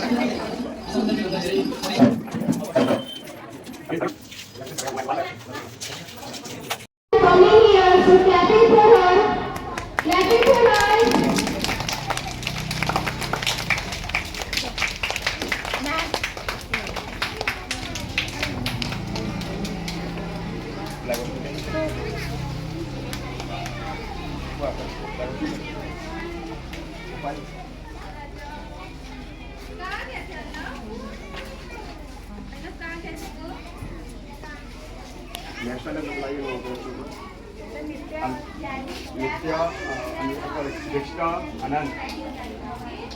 Coming here, so clapping for her, clapping for her.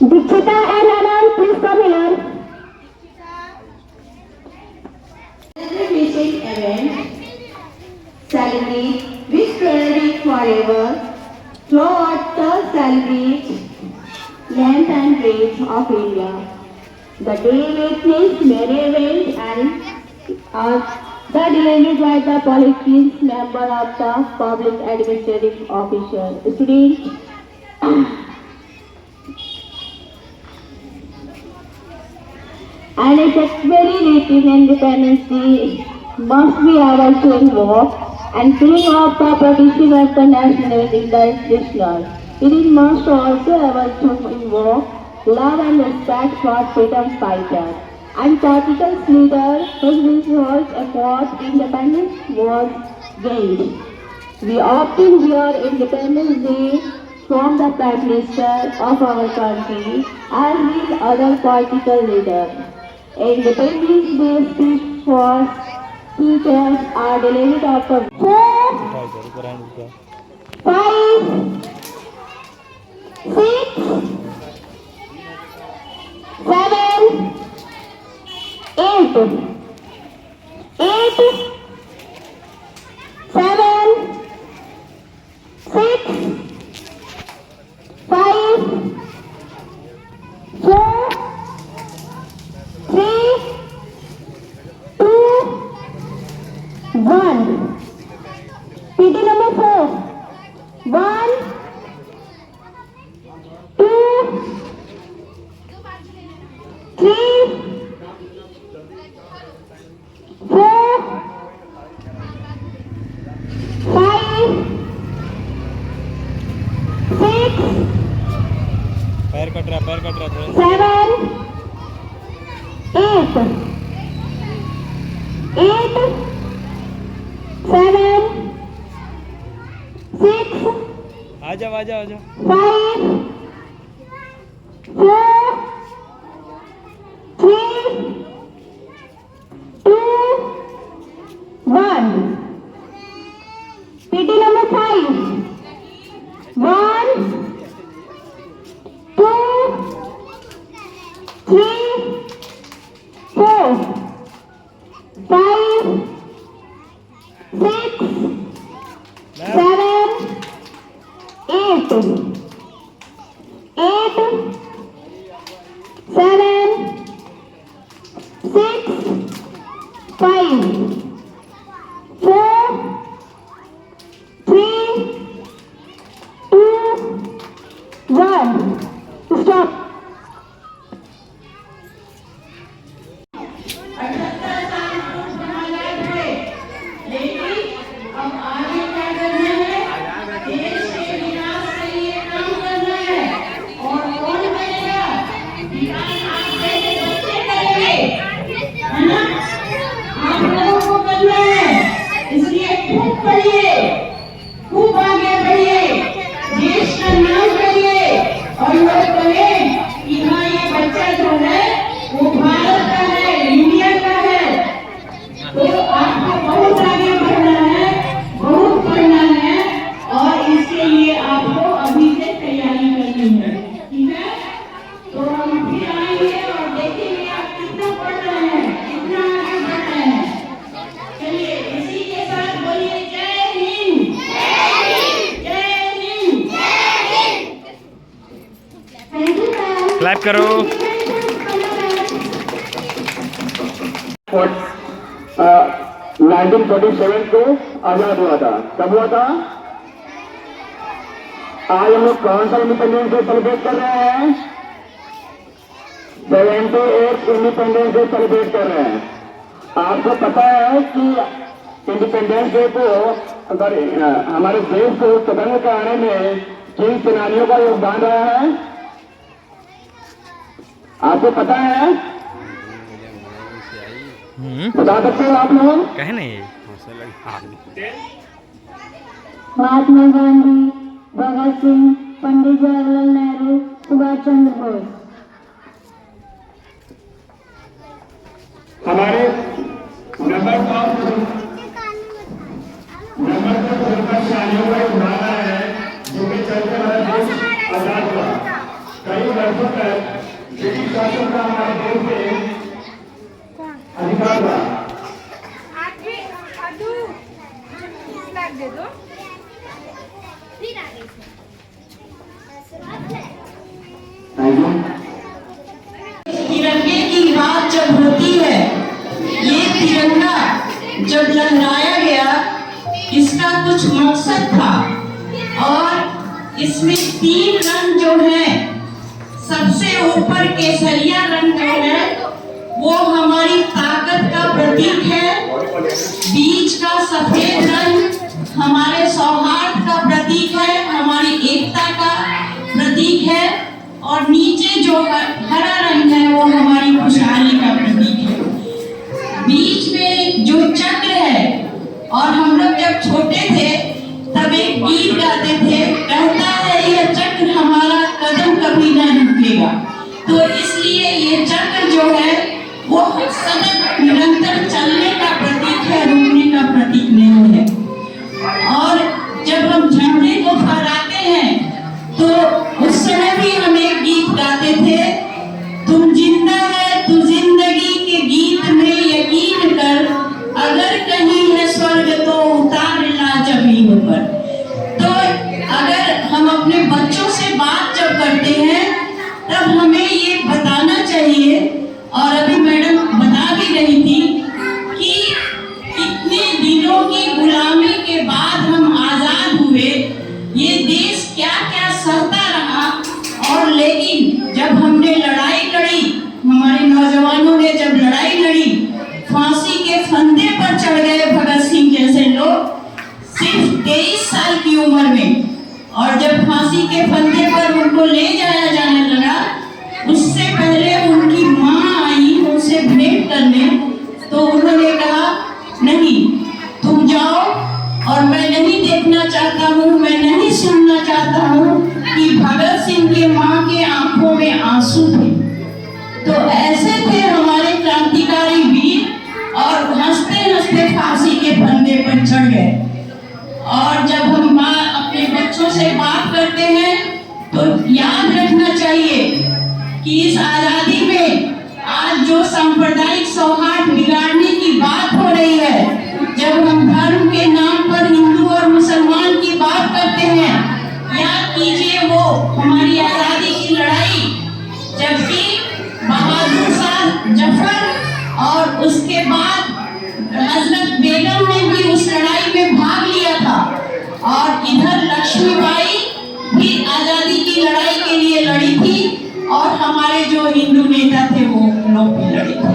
Dikshita and Anand, please come here. Celebration event celebrate with celebrate forever throughout the celebrate length and breadth of India. The day witnessed many events and the delivered by the politicians, member of the public administrative official, students. And effectively reaching Independence Day must be able to invoke and bring up the participants the national in the national. It is must also able to invoke love and respect for freedom fighters and political leaders whose resolve across independence was gained. We often hear Independence Day from the Prime Minister of our country as with other political leaders. Independence Day speech for teachers are delivered after 4, 5, 6, 7, 8, 7, 6, 5, 4, 3, 2, 1. PD number 4. 1, 2, 3, 4, 5, 6, पैर cut रहा 7, 8, 7, 6, आ जाओ 5, 4, 3, 2, 1. PD number 5. 1, 2, 3, 4, 5, 6, 7, 8, 7, 6, 5, 4, 3, 2, 1. Stop. खूब आगे बढ़िए, देश का नाम करिए और लोग कहें कि हाँ ये बच्चा जो है वो भारत का है, इंडिया का है। तो आपको बहुत आगे बढ़ना है, बहुत पढ़ना है और इसके लिए आपको अभी से तैयारी करनी है, ठीक है? तो हम फिर आएंगे और देखेंगे आप कितना पढ़ रहे हैं, कितना आगे बढ़ रहे हैं। चलिए इसी के साथ बोलिए जय हिंद, जय हिंद। क्लैप करो। 1947 को आजाद हुआ था। कब हुआ था? आज हम लोग कौन सा इंडिपेंडेंस डे सेलिब्रेट कर रहे हैं? 78 इंडिपेंडेंस डे सेलिब्रेट कर रहे हैं। आपको पता है कि इंडिपेंडेंस डे को अगर हमारे देश को स्वतंत्र कराने में किन सेनानियों का योगदान रहा है, आपको पता है? बता सकते हो आप लोग? कहे नहीं महात्मा गांधी, भगत सिंह, पंडित जवाहरलाल नेहरू, सुभाष चंद्र बोस। हमारे नंबर शालियों का एक नारा है जो कि चलते हमारा देश आजाद हुआ। कई वर्षों तक ब्रिटिश शासन का हमारे देश में अधिकार हुआ। तिरंगे की बात जब होती है, ये तिरंगा जब लहराया गया, इसका कुछ मकसद था और इसमें 3 रंग जो है, सबसे ऊपर केसरिया रंग जो है वो हमारी ताकत का प्रतीक है, बीच का सफेद रंग हमारे सौहार्द का प्रतीक है, हमारी एकता का प्रतीक है, और नीचे जो हरा रंग है वो हमारी खुशहाली का प्रतीक है। बीच में जो चक्र है, और हम लोग जब छोटे थे तब एक गीत गाते थे, कहता है यह चक्र हमारा कदम कभी न रुकेगा। तो इसलिए ये चक्र जो है वो सतत निरंतर चलने का प्रतीक है, रुकने का प्रतीक नहीं है। और जब हम झंडे को फहराते हैं तो उस समय भी हम एक गीत गाते थे, तुम जिंदा है तू जिंदगी के गीत में यकीन कर, अगर कहीं है स्वर्ग तो उतार ला जमीन पर। तो अगर हम अपने बच्चों से बात जब करते हैं तब हमें ये बताना चाहिए, और अभी मैडम बता भी रही थी कि इतने दिनों की गुलामी के बाद हम आजाद हुए, ये देश क्या क्या सहता रहा, और लेकिन जब हमने लड़ाई लड़ी, हमारे नौजवानों ने जब लड़ाई लड़ी, फांसी के फंदे पर चढ़ गए भगत सिंह जैसे लोग सिर्फ 23 साल की उम्र में, और जब फांसी के फंदे पर उनको ले जाया जाने लगा, उससे पहले उनकी माँ आई उनसे भेंट करने, तो उन्होंने कहा नहीं तुम जाओ, और मैं नहीं देखना चाहता हूँ, मैं नहीं सुनना चाहता हूँ कि भगत सिंह के माँ के आंखों में आंसू थे। तो ऐसे थे हमारे क्रांतिकारी वीर, और हंसते हंसते फांसी के फंदे पर चढ़ गए। और जब हम अपने बच्चों से बात करते हैं तो याद रखना चाहिए कि इस आजादी में आज जो सांप्रदायिक सौहार्द बिगाड़ने की बात हो रही है, जब हम धर्म के नाम पर हिंदू और मुसलमान की बात करते हैं, याद कीजिए वो हमारी आजादी की लड़ाई, जबकि बहादुर शाह जफर और उसके बाद हजरत बेगम ने भी उस लड़ाई में भाग लिया था, और इधर लक्ष्मीबाई भी आजादी की लड़ाई के लिए लड़ी थी, और हमारे जो हिंदू नेता थे वो लोग भी लड़े थे।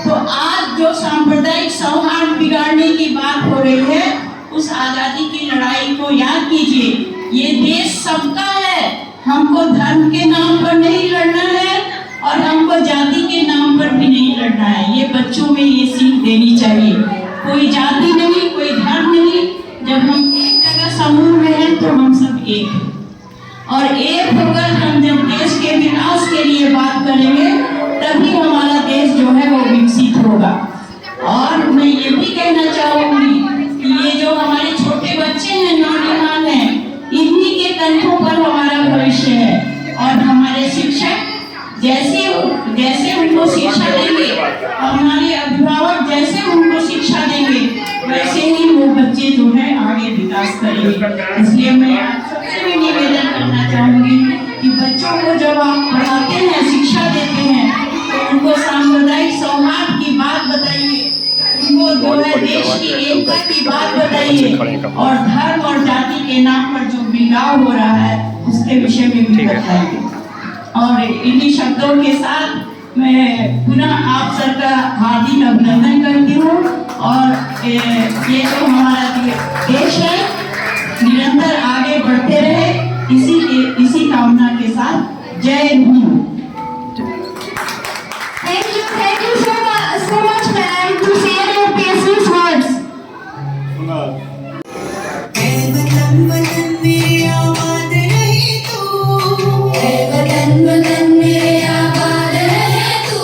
तो आज जो सांप्रदायिक सौहार्द बिगाड़ने की बात हो रही है, उस आजादी की लड़ाई को याद कीजिए। ये देश सबका है, हमको धर्म के नाम पर नहीं लड़ना है, और हमको जाति के नाम पर भी नहीं लड़ना है। ये बच्चों में ये सीख देनी चाहिए, कोई जाति नहीं, कोई धर्म नहीं, जब हम एक जगह समूह में हैं तो हम सब एक हैं, और एक होकर हम जब देश के विकास के लिए बात करेंगे तभी हमारा देश जो है वो विकसित होगा। और मैं ये भी कहना चाहूंगी कि ये जो हमारे छोटे बच्चे हैं, नौजवान हैं, इन्हीं के कंधों पर हमारा भविष्य है, और हमारे शिक्षक जैसे उनको शिक्षा देंगे, हमारे अभिभावक जैसे उनको शिक्षा देंगे, वैसे ही वो बच्चे जो है आगे विकास करेंगे। इसलिए मैं आप सबसे भी निवेदन करना चाहूंगी कि बच्चों को जब आप पढ़ाते हैं, शिक्षा देते हैं, तो उनको सांप्रदायिक सौहार्द की बात बताइए, उनको जो है देश की एकता की बात बताइए, और धर्म और जाति के नाम पर जो बिगाड़ हो रहा है उसके विषय में भी बताइए। और इन्हीं शब्दों के साथ मैं पुनः आप सबका हार्दिक अभिनंदन करती हूँ। और ये जो हमारा देश है निरंतर आगे बढ़ते रहे, इसी कामना के साथ जय Hind. Thank you so much, ma'am, to share your precious words. वतन वतन मेरे आबाद रहे तू,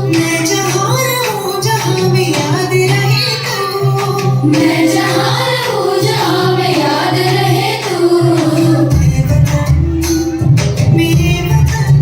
मैं जहाँ रहूँ जहाँ में याद रहे तू, मैं जहाँ रहूँ जहाँ में याद रहे तू, मेरे वतन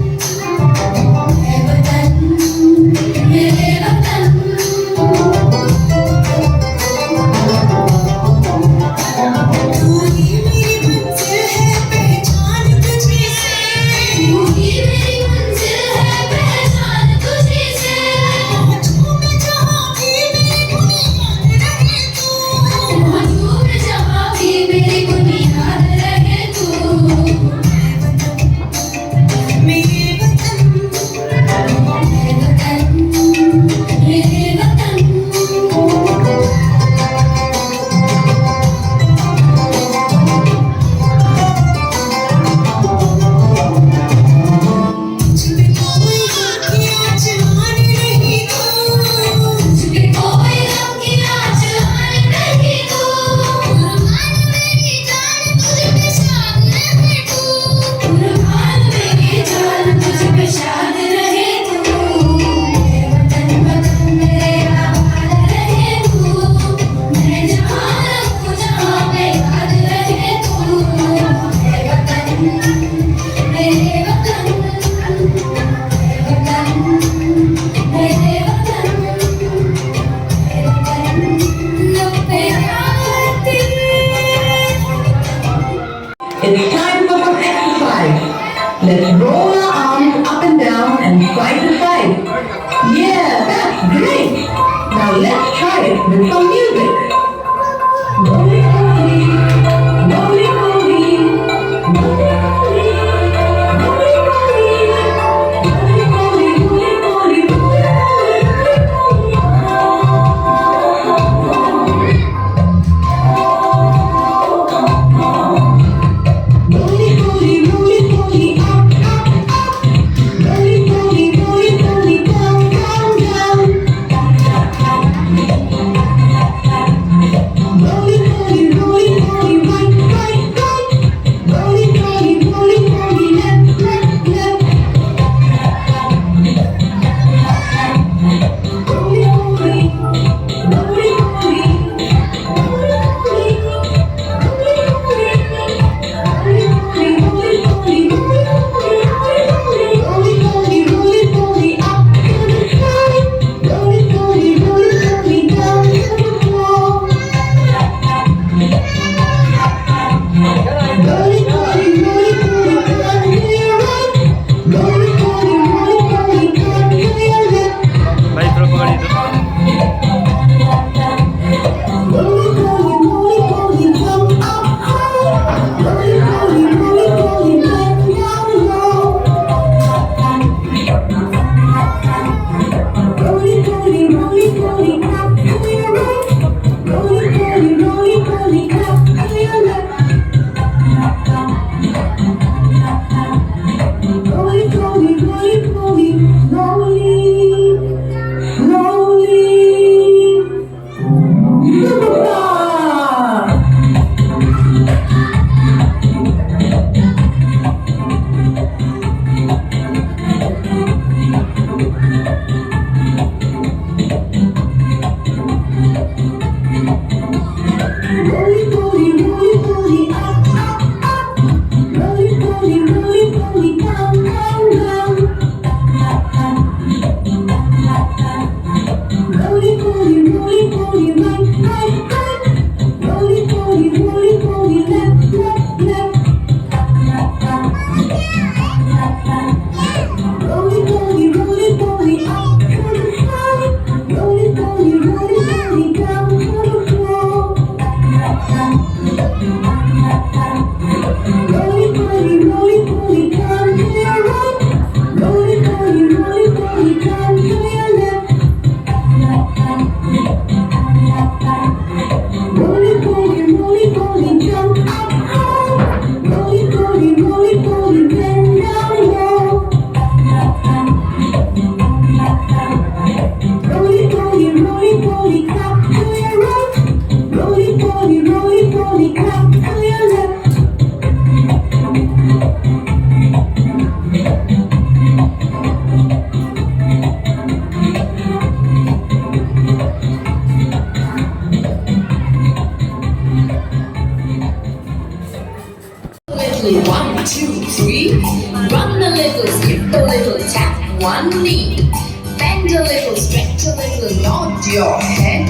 Run a little, skip a little, tap one knee. Bend a little, stretch a little, nod your head.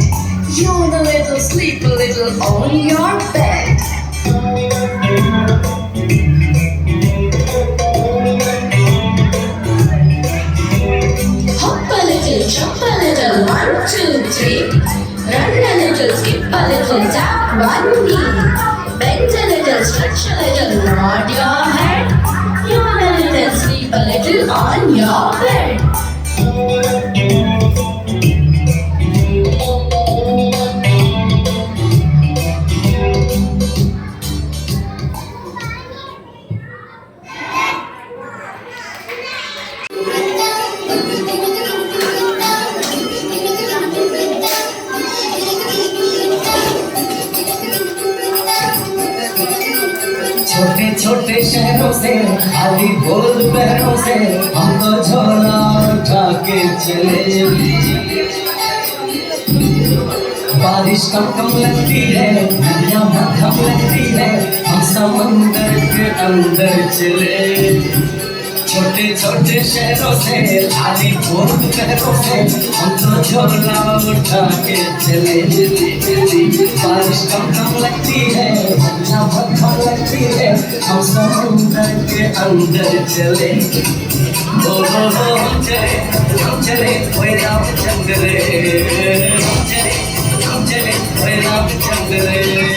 Yawn a little, sleep a little on your bed. Hop a little, jump a little, 1, 2, 3. Run a little, skip a little, tap one knee. Bend a little, stretch a little, nod your head. Yawn a little, sleep a little on your bed. छोटे छोटे शहरों से खाली बोल पैरों से हमको झोला उठा के चले। बारिश कम कम लगती है, नदियाँ मध्यम लगती है, हम समंदर के अंदर चले। छोटे छोटे शहरों से खाली बोल पैरों से हमको झोला उठा के चले। बारिश कम कम लगती है, नदियाँ मध्यम लगती है, हम समुंदर के अंदर चले। हो हम चले ओए रामचंद्र रे, हम चले ओए रामचंद्र रे।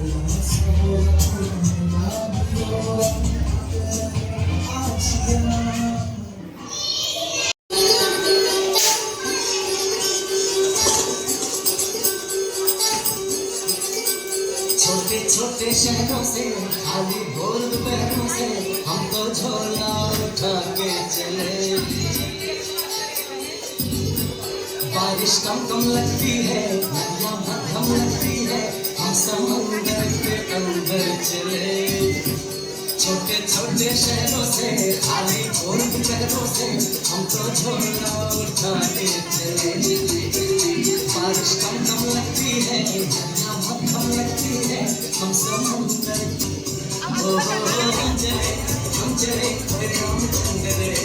छोटे छोटे शहरों से खाली बोल पैरों से हम तो झोला उठा के चले। बारिश कम कम लगती है, नदियाँ मध्यम लगती है, हम समंदर के अंदर चले। छोटे छोटे शहरों से खाली बोल पैरों से हम तो झोला उठा के चले। बारिश कम कम लगती है, नदियाँ मध्यम लगती है, हम समुंदर हम चले राम चंद्र हम चले राम चंद्र।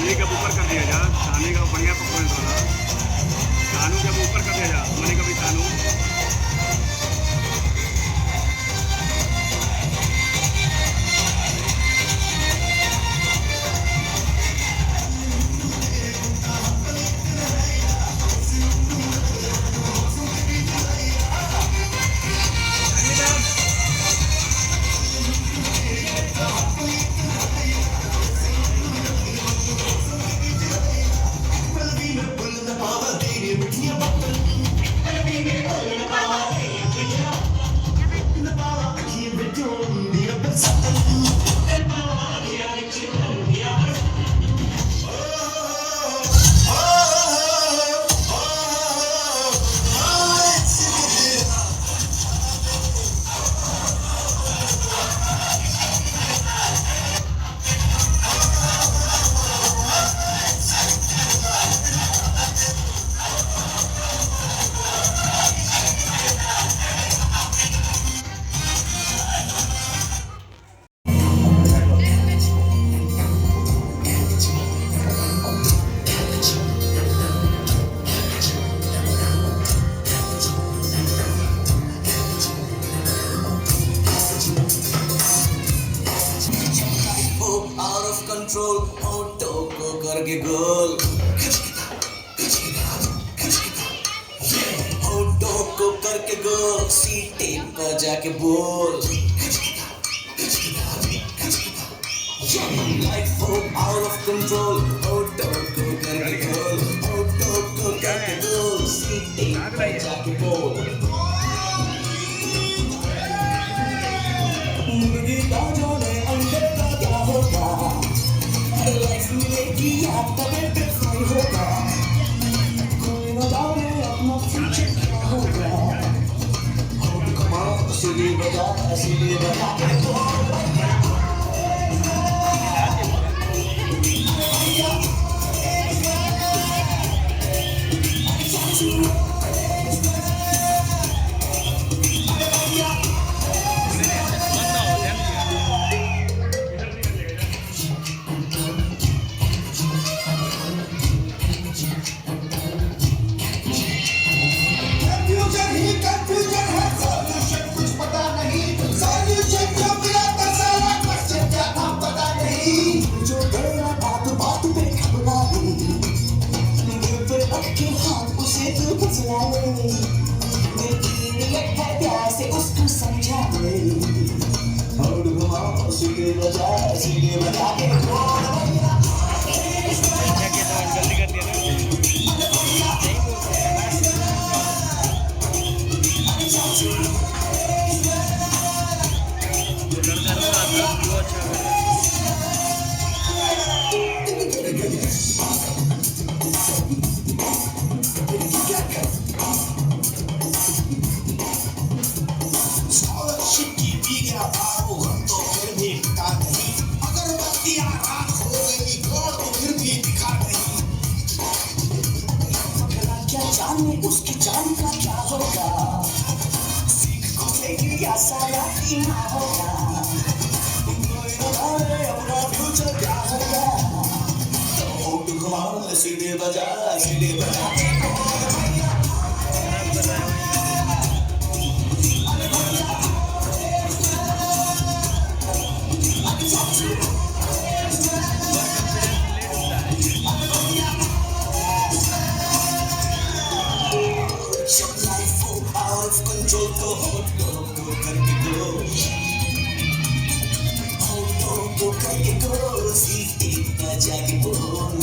मनी कब ऊपर कर दिया जा, शानी का बढ़िया परफॉर्मेंस रहा। शानू जब ऊपर कर दिया जा, मनी कभी Shanu out of control, auto को करके गोल, ऑटो को करके गोल, सीटे पर जाके बोल, लाइफ हो out of control, ऑटो को करके गोल, ऑटो को करके गोल, सीटे पर जाके बोल। लाइफ मिलेगी या तबे पे कोई होगा, कोई न जाने अपना फ्यूचर क्या होगा। होप कमाओ सीढ़ी बजा के उसको समझा ले, और घुमाओ सीढ़ी बजा के जल्दी कर दिया उसकी जान का क्या होगा, सीख खुलेगी या सारा कीमा होगा, अपना फ्यूचर क्या होगा। तो घुमाओ सीढ़ी बजा control को ऑटो करके गोल, सीटी बजा के बोल।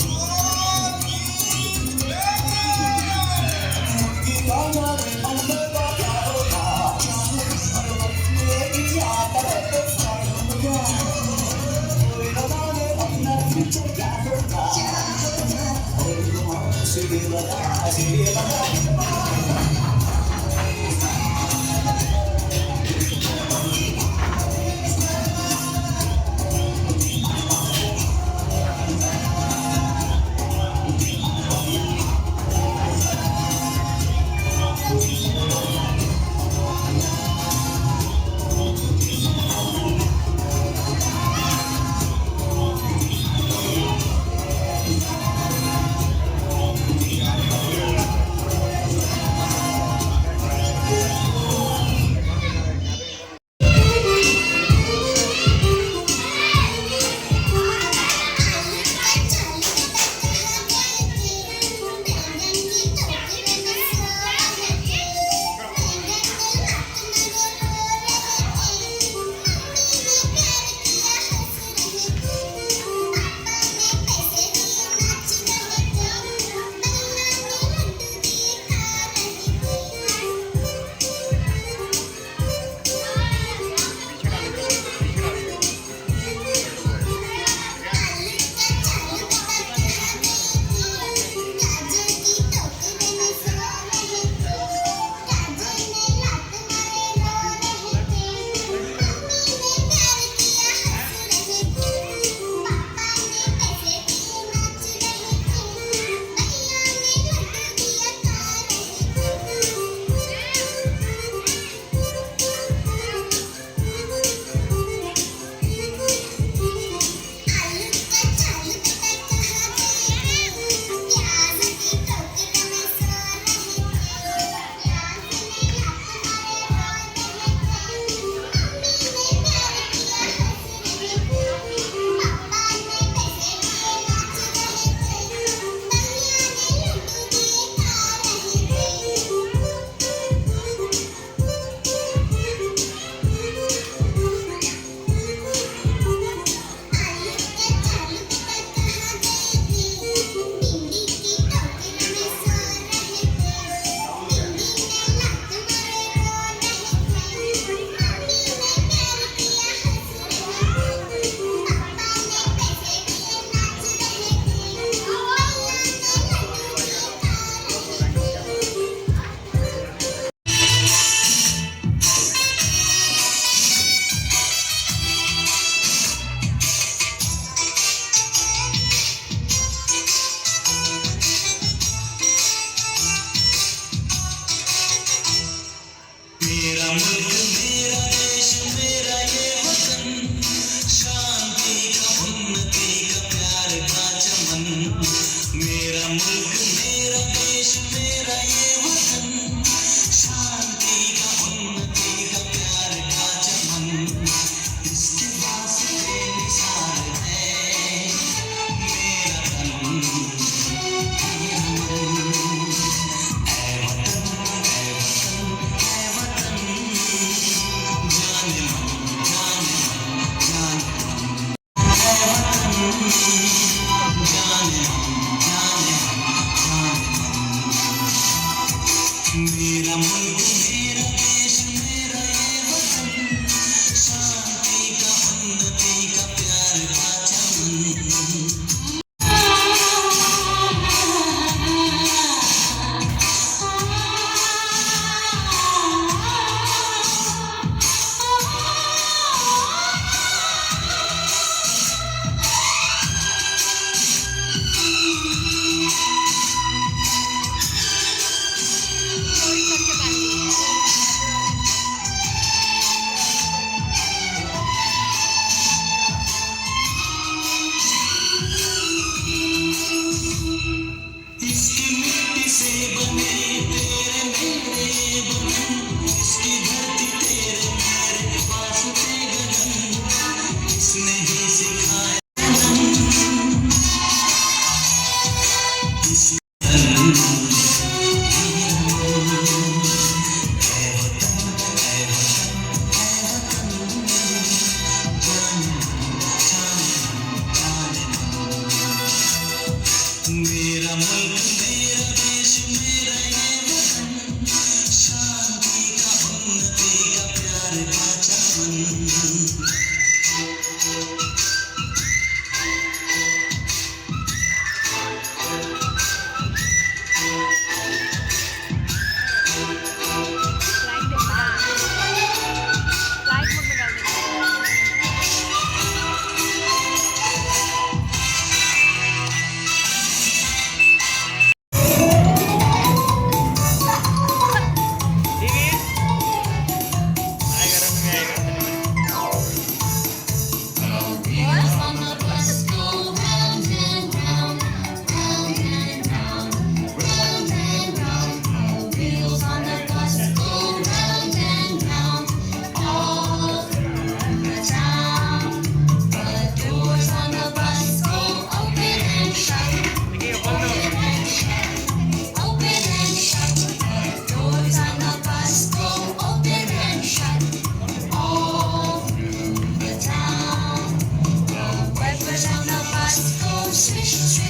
Signals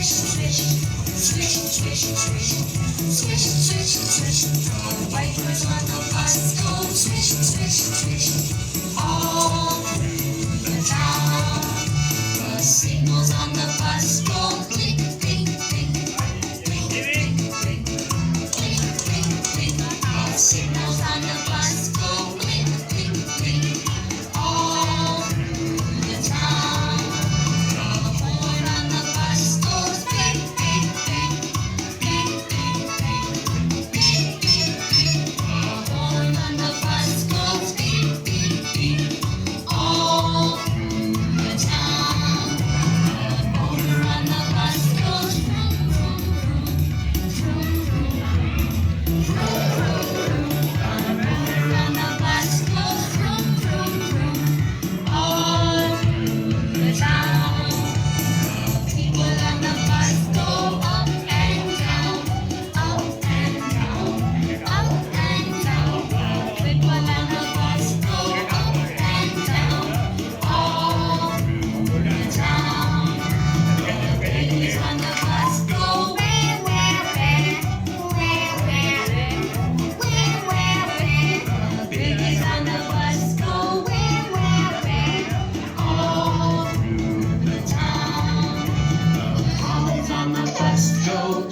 on the bus go blink, blink, blink, blink, blink, blink, blink, blink, blink. Signals on the bus go blink, blink, blink, all through the town. The horn on the bus goes blink, blink, blink, blink, blink, blink, blink, blink, blink. The horn on the bus goes blink, blink, blink, all through the town. The motor on the bus goes vroom, vroom, vroom, vroom, vroom, vroom, vroom. The motor on the bus goes vroom, vroom, vroom, all through the town. The people on the bus go up and down, up and down, up and down. The people on the bus go up and down, all through the town. The babies on the bus go where, where, where, where, where, where, where, where. The babies on the bus go where, where, where, all through the town. The boys on the bus go